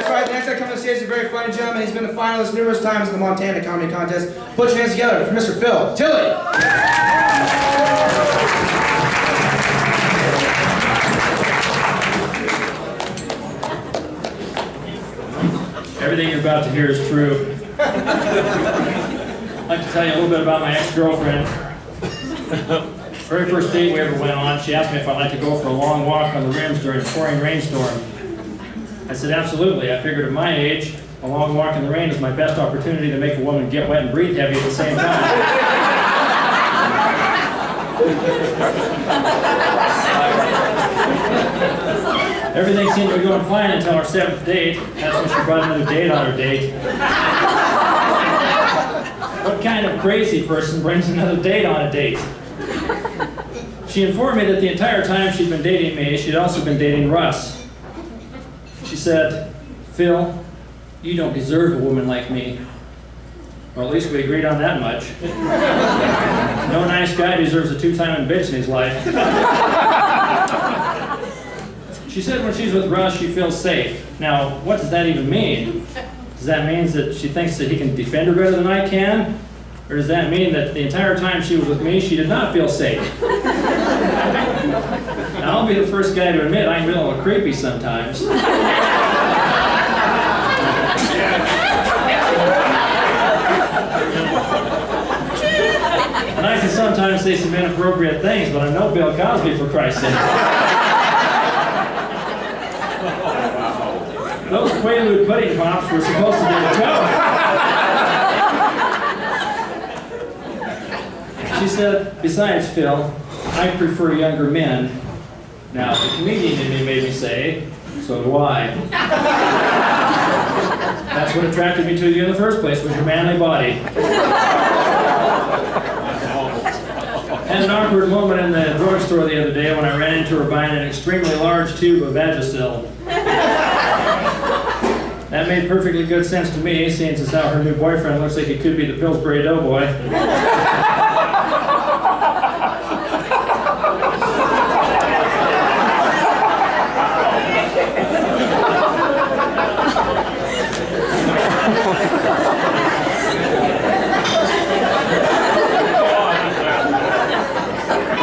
That's right. The next guy coming to the stage is a very funny gentleman. He's been a finalist numerous times in the Montana Comedy Contest. Put your hands together for Mr. Phil Tilley. Everything you're about to hear is true. I'd like to tell you a little bit about my ex-girlfriend. Very first date we ever went on, she asked me if I'd like to go for a long walk on the rims during a pouring rainstorm. I said absolutely. I figured at my age, a long walk in the rain is my best opportunity to make a woman get wet and breathe heavy at the same time. Everything seemed to be going fine until our 7th date. That's when she brought another date on her date. What kind of crazy person brings another date on a date? She informed me that the entire time she'd been dating me, she'd also been dating Russ. She said, "Phil, you don't deserve a woman like me." Well, at least we agreed on that much. No nice guy deserves a two-time bitch in his life. She said when she's with Russ, she feels safe. Now, what does that even mean? Does that mean that she thinks that he can defend her better than I can? Or does that mean that the entire time she was with me, she did not feel safe? Now, I'll be the first guy to admit I'm a little creepy sometimes. And I can sometimes say some inappropriate things, but I'm no Bill Cosby, for Christ's sake. Those Quaalude pudding pops were supposed to be a joke. She said, "Besides, Phil, I prefer younger men." Now, the comedian in me made me say, "So do I." That's what attracted me to you in the first place, was your manly body. Had an awkward moment in the drugstore the other day when I ran into her buying an extremely large tube of Vagisil. That made perfectly good sense to me, seeing as how her new boyfriend looks like he could be the Pillsbury Doughboy.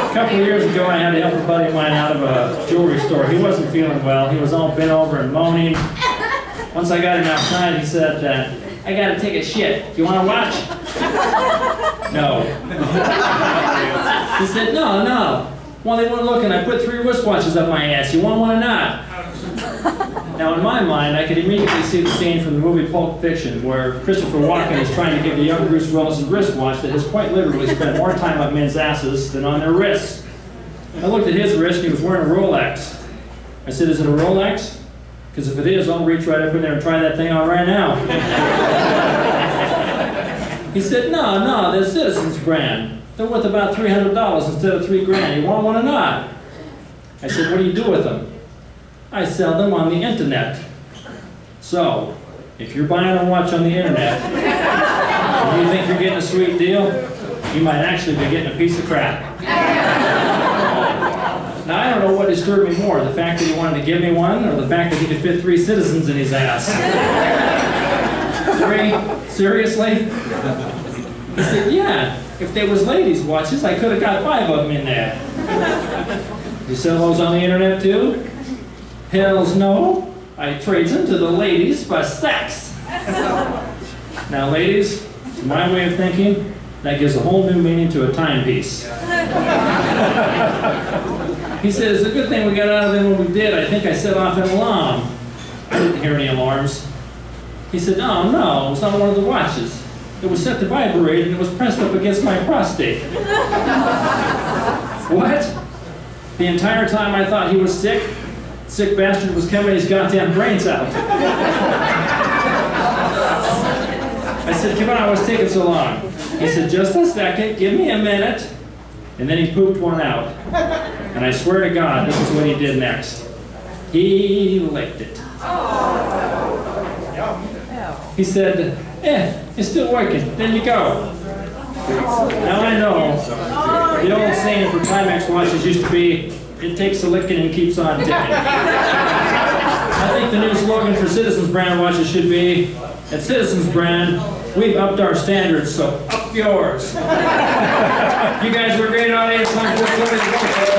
A couple of years ago, I had to help a buddy of mine out of a jewelry store. He wasn't feeling well. He was all bent over and moaning. Once I got him outside, he said, "I gotta take a shit. Do you want to watch?" No. He said, No. Well, they weren't looking. I put 3 wristwatches up my ass. You want one or not? Now, in my mind, I could immediately see the scene from the movie Pulp Fiction, where Christopher Walken is trying to give the young Bruce Willis a wristwatch that has quite literally spent more time on men's asses than on their wrists. I looked at his wrist, and he was wearing a Rolex. I said, "Is it a Rolex? Because if it is, I'll reach right up in there and try that thing out right now." He said, No, they're Citizens brand. They're worth about $300 instead of $3 grand. You want one or not? I said, "What do you do with them?" "I sell them on the internet." So, if you're buying a watch on the internet, and you think you're getting a sweet deal, you might actually be getting a piece of crap. Now, I don't know what disturbed me more, the fact that he wanted to give me one, or the fact that he could fit 3 Citizens in his ass. 3? Seriously? He said, "Yeah, if there was ladies' watches, I could have got 5 of them in there." "You sell those on the internet too?" "Hells no. I trade them to the ladies for sex." Now, ladies, to my way of thinking, that gives a whole new meaning to a timepiece. He said, "It's a good thing we got out of there when we did. I think I set off an alarm." I didn't hear any alarms. He said, "No, it was on one of the watches. It was set to vibrate and it was pressed up against my prostate." What? The entire time I thought he was sick? Sick bastard was coming his goddamn brains out. I said, "Come on, what's taking so long?" He said, "Just a second, give me a minute." And then he pooped one out. And I swear to God, this is what he did next. He licked it. He said, "It's still working. There you go." Now I know the old saying for Timex watches used to be, "It takes a licking and keeps on ticking." I think the new slogan for Citizens Brand watches should be, at Citizens Brand, we've upped our standards, so up yours. You guys were a great audience.